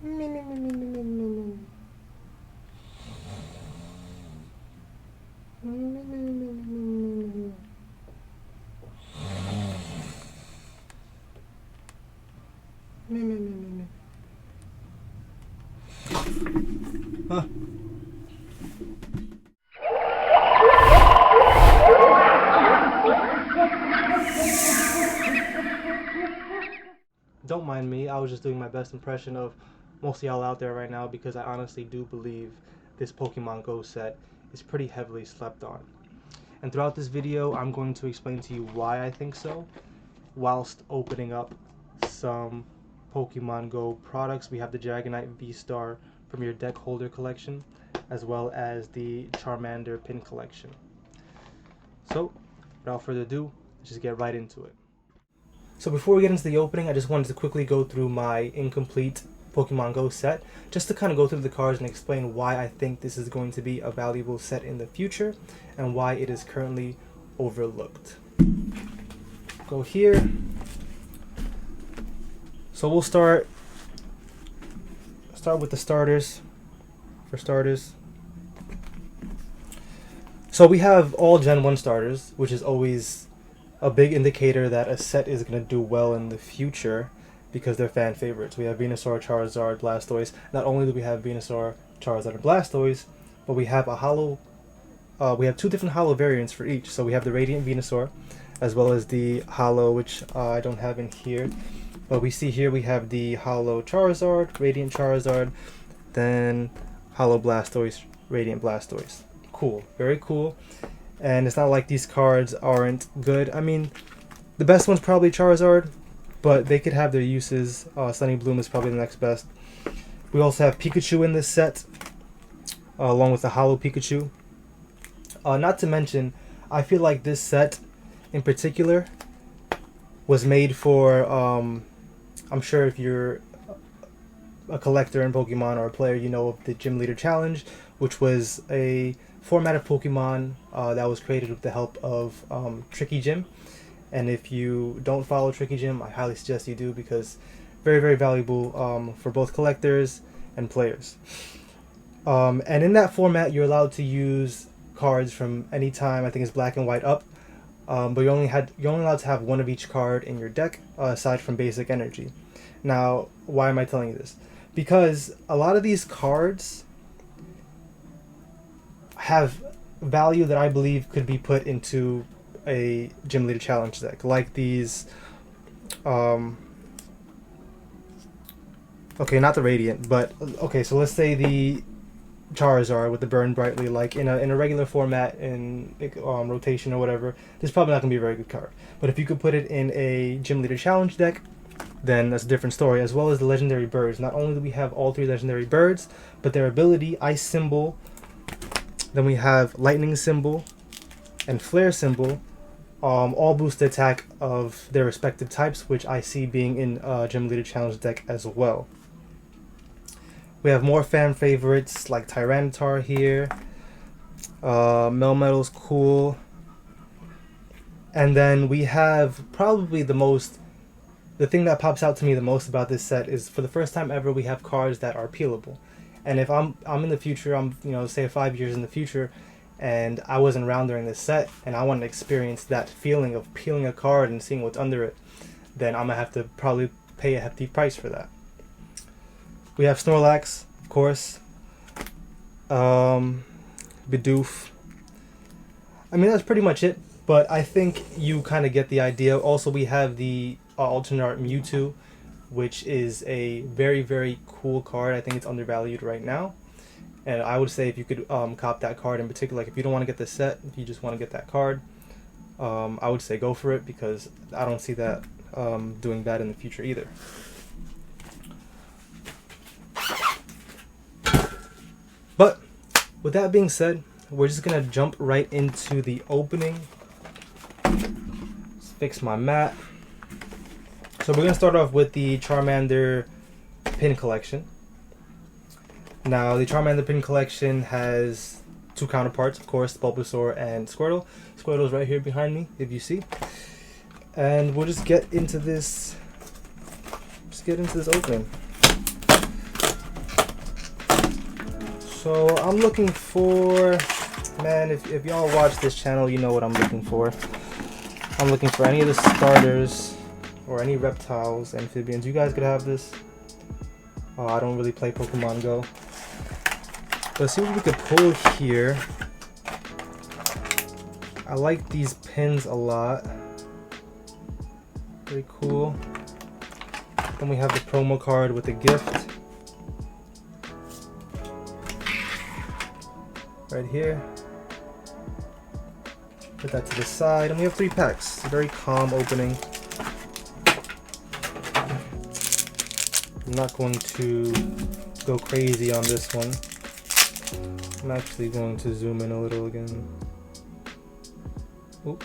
Huh. Don't mind me, I was just doing my best impression of most of y'all out there right now because I honestly do believe this Pokemon Go set is pretty heavily slept on. And throughout this video, I'm going to explain to you why I think so, whilst opening up some Pokemon Go products. We have the Dragonite V-Star from your deck holder collection, as well as the Charmander pin collection. So, without further ado, let's just get right into it. So before we get into the opening, I just wanted to quickly go through my incomplete Pokemon Go set, just to kind of go through the cards and explain why I think this is going to be a valuable set in the future, and why it is currently overlooked. Go here. So we'll start with the starters. For starters, so we have all Gen 1 starters, which is always a big indicator that a set is going to do well in the future because they're fan favorites. We have Venusaur, Charizard, Blastoise. Not only do we have Venusaur, Charizard, and Blastoise, but we have we have two different holo variants for each. So we have the Radiant Venusaur, as well as the holo, which I don't have in here. But we see here we have the holo Charizard, Radiant Charizard, then holo Blastoise, Radiant Blastoise. Cool, very cool. And it's not like these cards aren't good. I mean, the best one's probably Charizard, but they could have their uses. Sunny Bloom is probably the next best. We also have Pikachu in this set, along with the holo Pikachu. Not to mention, I feel like this set in particular was made for, I'm sure if you're a collector in Pokemon or a player, you know of the Gym Leader Challenge, which was a format of Pokemon that was created with the help of Tricky Gym. And if you don't follow Tricky Gym, I highly suggest you do, because very, very valuable for both collectors and players. And in that format, you're allowed to use cards from any time, I think it's black and white up, but you're only allowed to have one of each card in your deck, aside from basic energy. Now, why am I telling you this? Because a lot of these cards have value that I believe could be put into a Gym Leader Challenge deck, like these okay, not the Radiant, but okay, so let's say the Charizard with the Burn Brightly, like in a regular format in rotation or whatever, this is probably not going to be a very good card. But if you could put it in a Gym Leader Challenge deck, then that's a different story. As well as the legendary birds. Not only do we have all three legendary birds, but their ability, Ice Symbol, then we have Lightning Symbol and Flare Symbol, all boost the attack of their respective types, which I see being in Gym Leader Challenge deck as well. We have more fan favorites like Tyranitar here. Melmetal's cool. And then we have probably the thing that pops out to me the most about this set is, for the first time ever, we have cards that are peelable. And if I'm in the future, I'm say 5 years in the future, and I wasn't around during this set, and I want to experience that feeling of peeling a card and seeing what's under it, then I'm gonna have to probably pay a hefty price for that. We have Snorlax, of course. Bidoof. I mean, that's pretty much it. But I think you kind of get the idea. Also, we have the alternate art Mewtwo, which is a very, very cool card. I think it's undervalued right now. And I would say if you could cop that card in particular, like if you don't want to get the set, if you just want to get that card, I would say go for it, because I don't see that doing bad in the future either. But with that being said, we're just going to jump right into the opening. Let's fix my mat. So we're going to start off with the Charmander pin collection. Now, the Charmander pin collection has two counterparts, of course, Bulbasaur and Squirtle. Squirtle's right here behind me, if you see. And we'll just get into this opening. So I'm looking for, man, if y'all watch this channel, you know what I'm looking for. I'm looking for any of the starters or any reptiles, amphibians. You guys could have this. Oh, I don't really play Pokemon Go. Let's see what we could pull here. I like these pins a lot. Very cool. Then we have the promo card with the gift. Right here. Put that to the side, and we have 3 packs. Very calm opening. I'm not going to go crazy on this one. I'm actually going to zoom in a little again. Oop.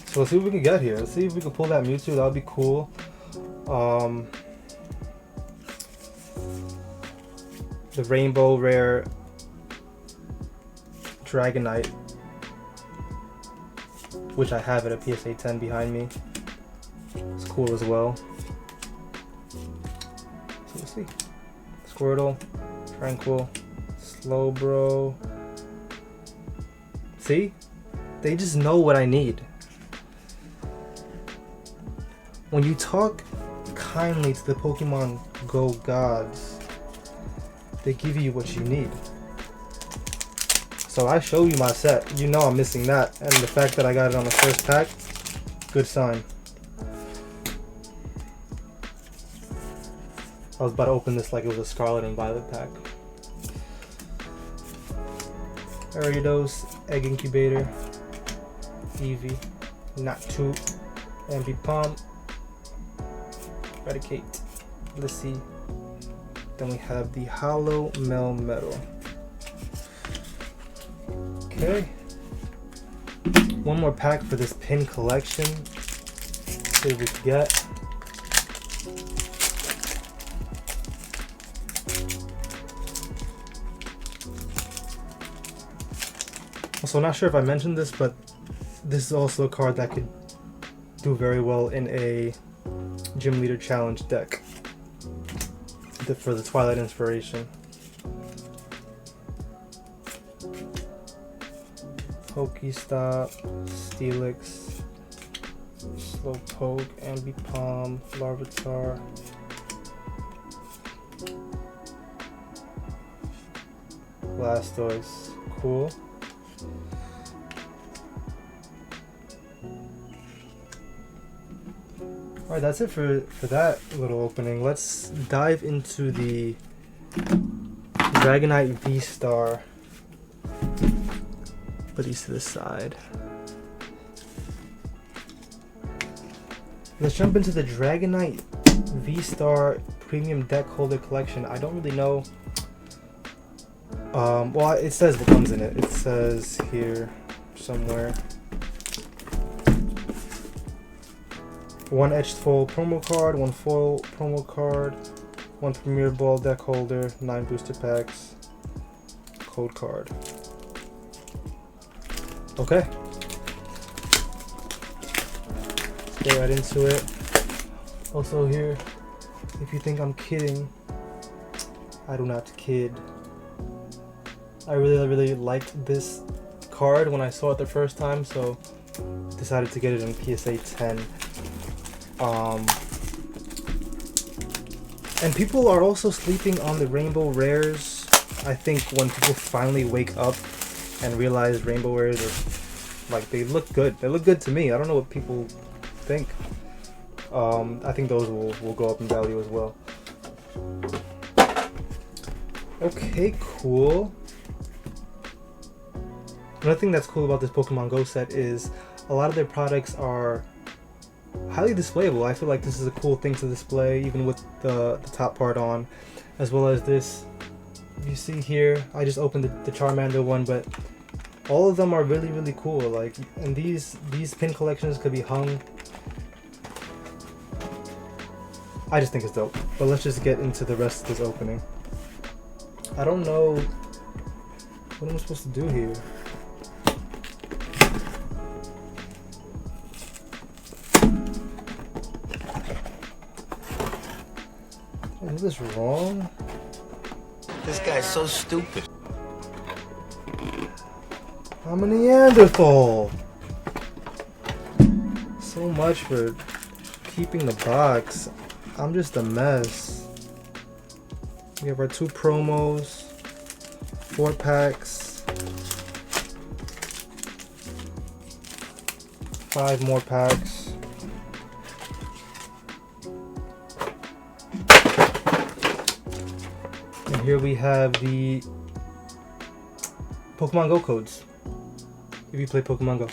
So let's see what we can get here. Let's see if we can pull that Mewtwo. That would be cool. The Rainbow Rare Dragonite, which I have at a PSA 10 behind me. It's cool as well. So we'll see. Squirtle, Tranquil, Slowbro. See? They just know what I need. When you talk kindly to the Pokemon Go gods, they give you what you need. So I show you my set, you know I'm missing that, and the fact that I got it on the first pack, good sign. I was about to open this like it was a Scarlet and Violet pack. Ariados, Egg Incubator, Eevee, Natu, Ambipom, Eradicate, Lissy. Then we have the Hollow Melmetal. Okay. One more pack for this pin collection. See what we can get. Also, not sure if I mentioned this, but this is also a card that could do very well in a Gym Leader Challenge deck for the Twilight Inspiration. Pokestop, Steelix, Slowpoke, Ambipom, Larvitar, Blastoise. Cool. Alright, that's it for that little opening. Let's dive into the Dragonite V-Star. Put these to the side. Let's jump into the Dragonite V-Star Premium Deck Holder Collection. I don't really know. Well, it says what comes in it. It says here somewhere. 1 etched foil promo card, 1 foil promo card, 1 Premier Ball deck holder, 9 booster packs, code card. Okay. Let's get right into it. Also here, if you think I'm kidding, I do not kid. I really liked this card when I saw it the first time, so decided to get it in PSA 10. And people are also sleeping on the Rainbow Rares. I think when people finally wake up and realize Rainbow Rares are, like, they look good. They look good to me. I don't know what people think. I think those will go up in value as well. Okay, cool. Another thing that's cool about this Pokemon Go set is a lot of their products are highly displayable. I feel like this is a cool thing to display, even with the top part on, as well as this. You see here, I just opened the Charmander one, but all of them are really cool. Like, and these pin collections could be hung. I just think it's dope. But let's just get into the rest of this opening. I don't know what am I supposed to do here. What is wrong? This guy's so stupid. I'm a Neanderthal. So much for keeping the box. I'm just a mess. We have our 2 promos, 4 packs, 5 more packs. And here we have the Pokemon Go codes. If you play Pokemon Go.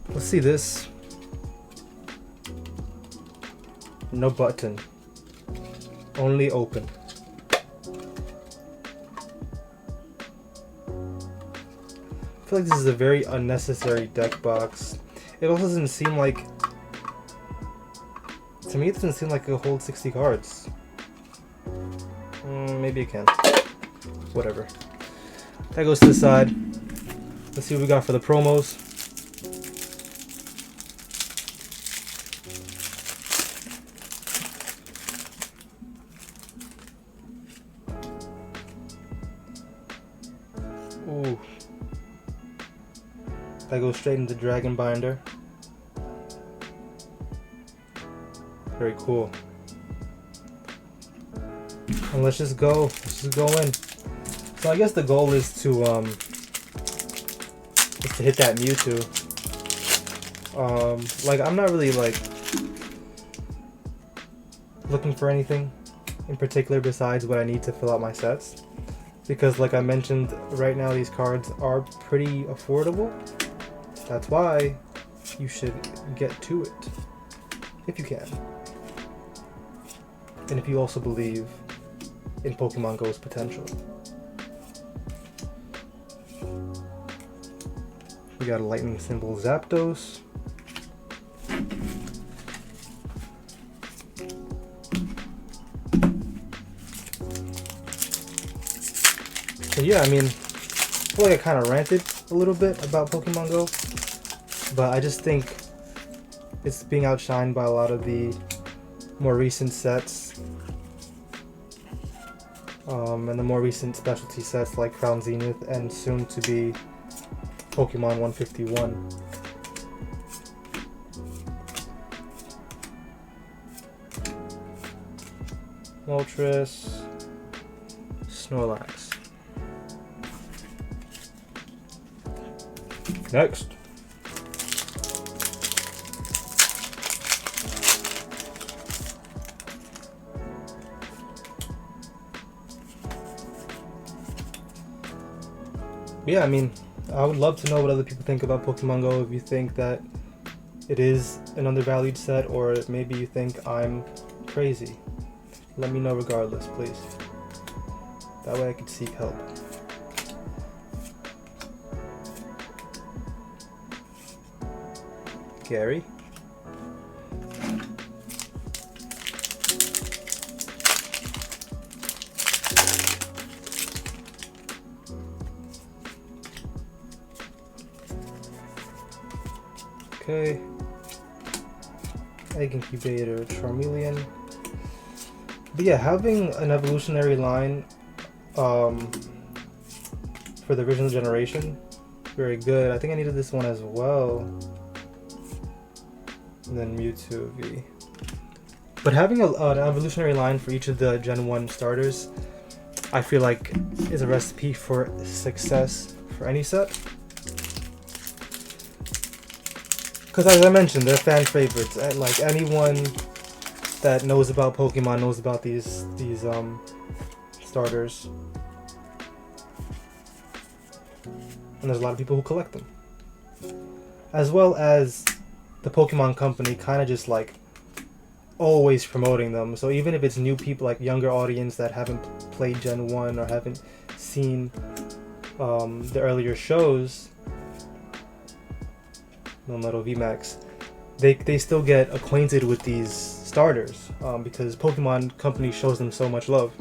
Let's see this. No button. Only open. I feel like this is a very unnecessary deck box. It also doesn't seem like... To me, it doesn't seem like it'll hold 60 cards. Maybe it can. Whatever. That goes to the side. Let's see what we got for the promos. Ooh. That goes straight into Dragon Binder. Very cool. And let's just go. Let's just go in. So I guess the goal is to hit that Mewtwo. Like I'm not really like looking for anything in particular besides what I need to fill out my sets. Because like I mentioned, right now these cards are pretty affordable. That's why you should get to it. If you can. And if you also believe in Pokemon Go's potential. We got a lightning symbol Zapdos. So yeah, I mean, I feel like I kind of ranted a little bit about Pokemon Go, but I just think it's being outshined by a lot of the more recent sets, and the more recent specialty sets like Crown Zenith and soon to be Pokemon 151. Moltres, Snorlax. Next. Yeah, I mean, I would love to know what other people think about Pokemon Go. If you think that it is an undervalued set, or maybe you think I'm crazy. Let me know regardless, please. That way I can seek help. Gary. Okay. Egg Incubator, Charmeleon. But yeah, having an evolutionary line for the original generation, very good. I think I needed this one as well. And then Mewtwo V. But having an evolutionary line for each of the Gen 1 starters, I feel like is a recipe for success for any set. Because as I mentioned, they're fan favorites. Like anyone that knows about Pokemon knows about these starters. And there's a lot of people who collect them. As well as the Pokemon Company kind of just like always promoting them. So even if it's new people, like younger audience that haven't played Gen 1 or haven't seen the earlier shows, no Metal VMAX, they still get acquainted with these starters because Pokemon Company shows them so much love,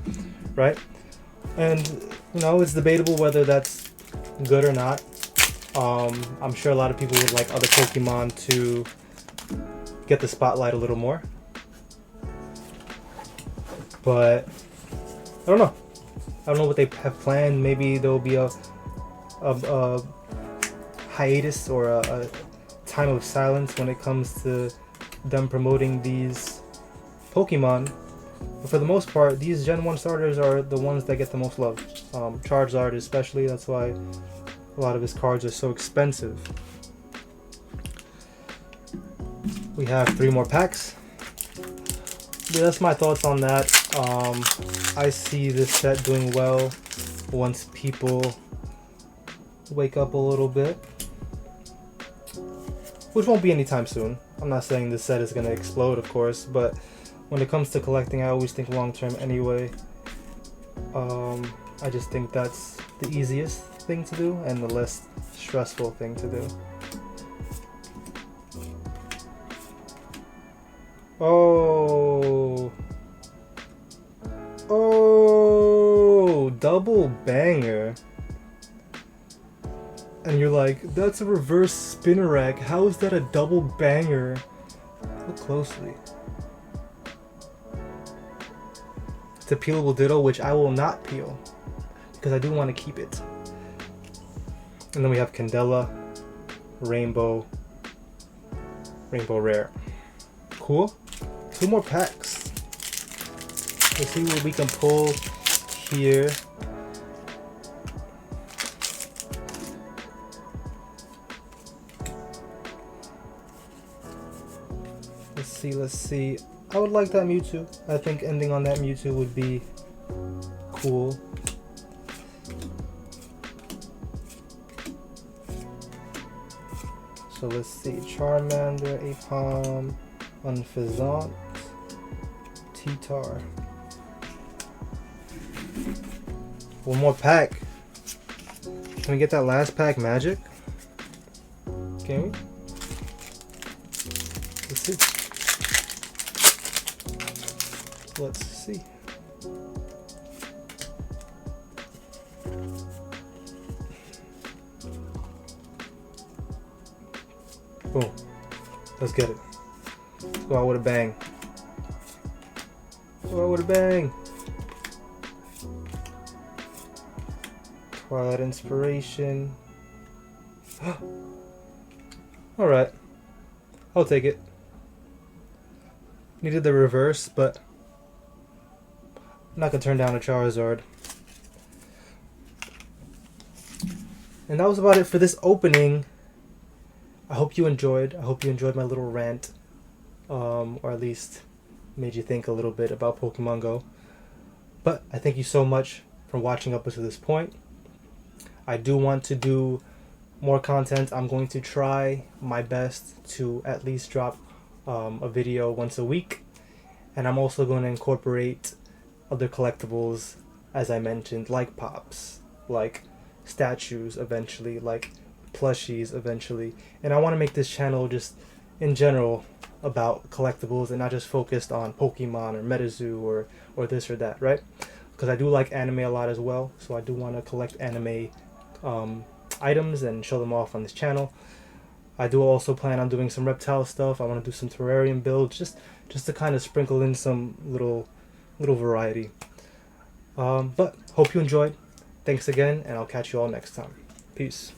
right? And you know, it's debatable whether that's good or not. I'm sure a lot of people would like other Pokemon to get the spotlight a little more. But I don't know. I don't know what they have planned. Maybe there'll be a hiatus or a time of silence when it comes to them promoting these Pokemon. But for the most part, these Gen 1 starters are the ones that get the most love. Charizard especially, that's why a lot of his cards are so expensive. We have 3 more packs. Yeah, that's my thoughts on that. I see this set doing well once people wake up a little bit, which won't be anytime soon. I'm not saying this set is going to explode, of course, but when it comes to collecting, I always think long term anyway. I just think that's the easiest thing to do and the less stressful thing to do. Oh, double banger. And you're like, that's a reverse Spinnerack. How is that a double banger? Look closely. It's a peelable Ditto, which I will not peel because I do want to keep it. And then we have Candela, Rainbow Rare. Cool. 2 more packs. Let's see what we can pull here. Let's see. I would like that Mewtwo. I think ending on that Mewtwo would be cool. So let's see. Charmander, Apom, Unfazant, T-Tar. 1 more pack. Can we get that last pack magic? Can we? Let's see. Let's see. Boom. Let's get it. Let's go out with a bang. Go out with a bang. Twilight Inspiration. Alright. I'll take it. Needed the reverse, but I'm not gonna turn down a Charizard. And that was about it for this opening. I hope you enjoyed. I hope you enjoyed my little rant. Or at least made you think a little bit about Pokemon Go. But I thank you so much for watching up to this point. I do want to do more content. I'm going to try my best to at least drop a video once a week. And I'm also going to incorporate other collectibles, as I mentioned, like Pops, like statues eventually, like plushies eventually. And I want to make this channel just in general about collectibles and not just focused on Pokemon or MetaZoo or this or that, right? Because I do like anime a lot as well, so I do want to collect anime items and show them off on this channel. I do also plan on doing some reptile stuff. I want to do some terrarium builds, just to kind of sprinkle in some little variety. But hope you enjoyed. Thanks again, and I'll catch you all next time. Peace.